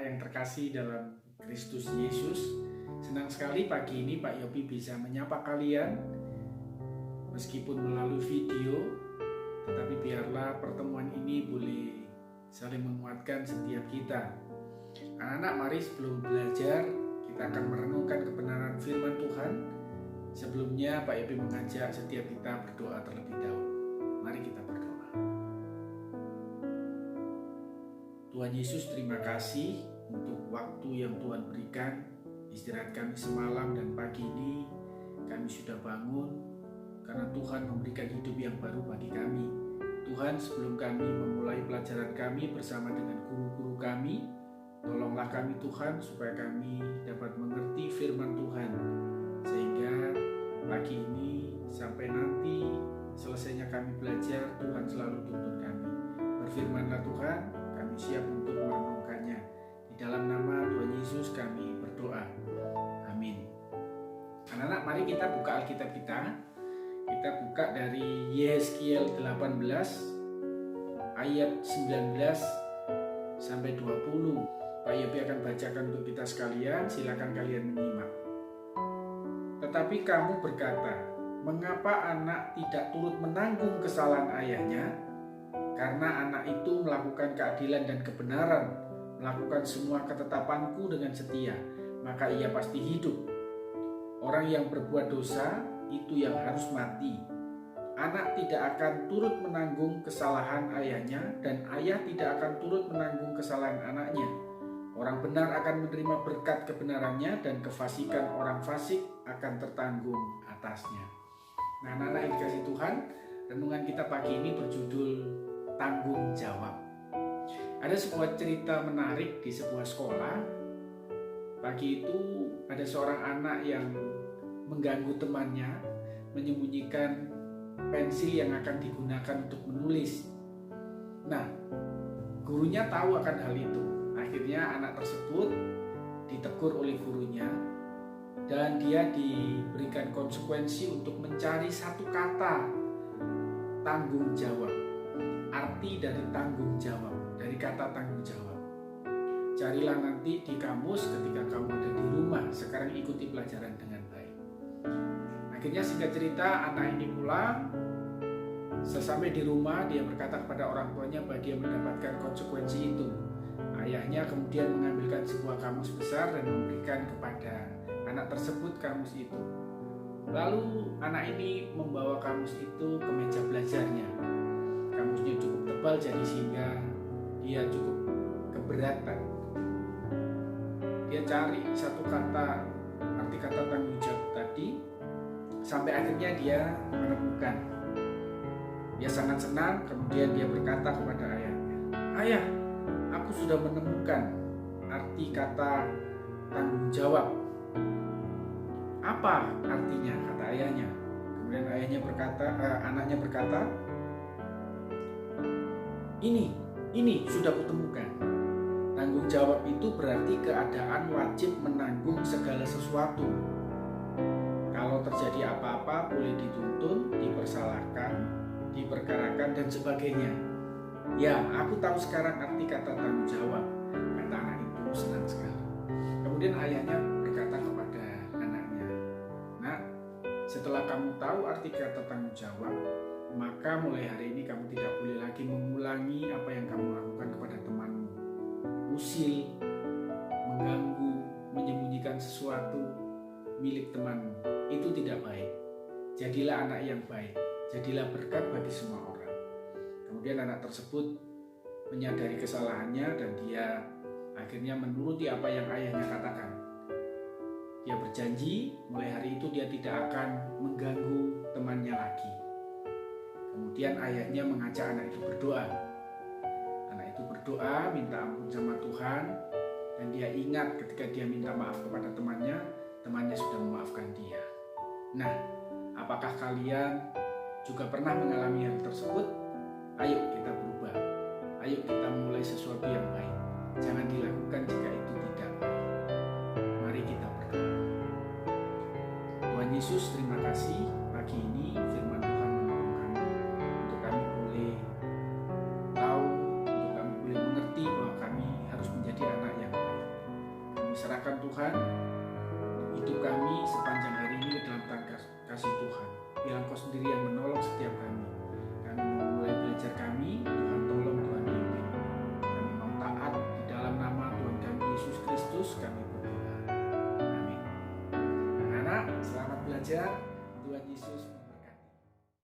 anak-anak yang terkasih dalam Kristus Yesus. Senang sekali pagi ini Pak Yopi bisa menyapa kalian meskipun melalui video, tetapi biarlah pertemuan ini boleh saling menguatkan setiap kita. Anak-anak, mari sebelum belajar kita akan merenungkan kebenaran firman Tuhan. Sebelumnya Pak Yopi mengajak setiap kita berdoa terlebih dahulu. Mari kita berdoa. Tuhan Yesus, terima kasih untuk waktu yang Tuhan berikan. Istirahat kami semalam dan pagi ini kami sudah bangun karena Tuhan memberikan hidup yang baru bagi kami. Tuhan, sebelum kami memulai pelajaran kami bersama dengan guru-guru kami, tolonglah kami Tuhan supaya kami dapat mengerti firman Tuhan, sehingga pagi ini sampai nanti selesainya kami belajar, Tuhan selalu tuntun kami. Berfirmanlah Tuhan, kami siap untuk merenungkannya. Di dalam nama Tuhan Yesus kami berdoa. Amin. Anak-anak, mari kita buka Alkitab kita. Kita buka dari Yeskiel 18 ayat 19 sampai 20. Pak Yopi akan bacakan untuk kita sekalian. Silakan kalian menyimak. Tetapi kamu berkata, mengapa anak tidak turut menanggung kesalahan ayahnya? Karena anak itu melakukan keadilan dan kebenaran, melakukan semua ketetapanku dengan setia, maka ia pasti hidup. Orang yang berbuat dosa, itu yang harus mati. Anak tidak akan turut menanggung kesalahan ayahnya, dan ayah tidak akan turut menanggung kesalahan anaknya. Orang benar akan menerima berkat kebenarannya, dan kefasikan orang fasik akan tertanggung atasnya. Nah, anak-anak yang dikasih Tuhan, renungan kita pagi ini berjudul tanggung jawab. Ada sebuah cerita menarik di sebuah sekolah. Pagi itu ada seorang anak yang mengganggu temannya, menyembunyikan pensil yang akan digunakan untuk menulis. Nah, gurunya tahu akan hal itu. Akhirnya anak tersebut ditegur oleh gurunya dan dia diberikan konsekuensi untuk mencari satu kata tanggung jawab. Arti dari tanggung jawab, dari kata tanggung jawab. Carilah nanti di kamus ketika kamu ada di rumah. Sekarang ikuti pelajaran dengan baik. Akhirnya singkat cerita, anak ini pulang. Sesampai di rumah, dia berkata kepada orang tuanya bahwa dia mendapatkan konsekuensi itu. Ayahnya kemudian mengambilkan sebuah kamus besar dan memberikan kepada anak tersebut kamus itu. Lalu anak ini membawa kamus itu ke meja belajarnya. Kamusnya cukup tebal, jadi sehingga dia cukup keberatan. Dia cari satu kata, arti kata tanggung jawab tadi, sampai akhirnya dia menemukan. Dia sangat senang, kemudian dia berkata kepada ayahnya, "Ayah, aku sudah menemukan arti kata tanggung jawab." "Apa artinya?" kata ayahnya. Kemudian anaknya berkata, Ini sudah kutemukan. Tanggung jawab itu berarti keadaan wajib menanggung segala sesuatu. Kalau terjadi apa-apa boleh dituntun, dipersalahkan, diperkarakan dan sebagainya. Ya, aku tahu sekarang arti kata tanggung jawab. Kata anak itu senang sekali. Kemudian ayahnya berkata kepada anaknya, "Nak, setelah kamu tahu arti kata tanggung jawab, maka mulai hari ini kamu tidak boleh lagi mengulangi apa yang kamu lakukan kepada temanmu. Usil, mengganggu, menyembunyikan sesuatu milik temanmu. Itu tidak baik. Jadilah anak yang baik. Jadilah berkat bagi semua orang." Kemudian anak tersebut menyadari kesalahannya dan dia akhirnya menuruti apa yang ayahnya katakan. Dia berjanji mulai hari itu dia tidak akan mengganggu temannya lagi. Kemudian ayahnya mengajak anak itu berdoa. Anak itu berdoa, minta ampun sama Tuhan, dan dia ingat ketika dia minta maaf kepada temannya, temannya sudah memaafkan dia. Nah, apakah kalian juga pernah mengalami hal tersebut? Ayo kita berubah. Ayo kita mulai sesuatu yang baik. Jangan dilakukan jika itu tidak baik. Mari kita berdoa. Tuhan Yesus, terima kasih pagi ini firman Tuhan menolong kami untuk kami boleh tahu, untuk kami boleh mengerti bahwa kami harus menjadi anak yang baik. serahkan Tuhan hidup kami sepanjang hari ini dalam tangan kasih Tuhan. Bilang Kau sendiri yang menolong setiap kami. Kami mau mulai belajar kami, Tuhan tolong, Tuhan bimbing. Kami mau taat di dalam nama Tuhan kami Yesus Kristus kami berdoa. Amin. Anak-anak, selamat belajar. Tuhan Yesus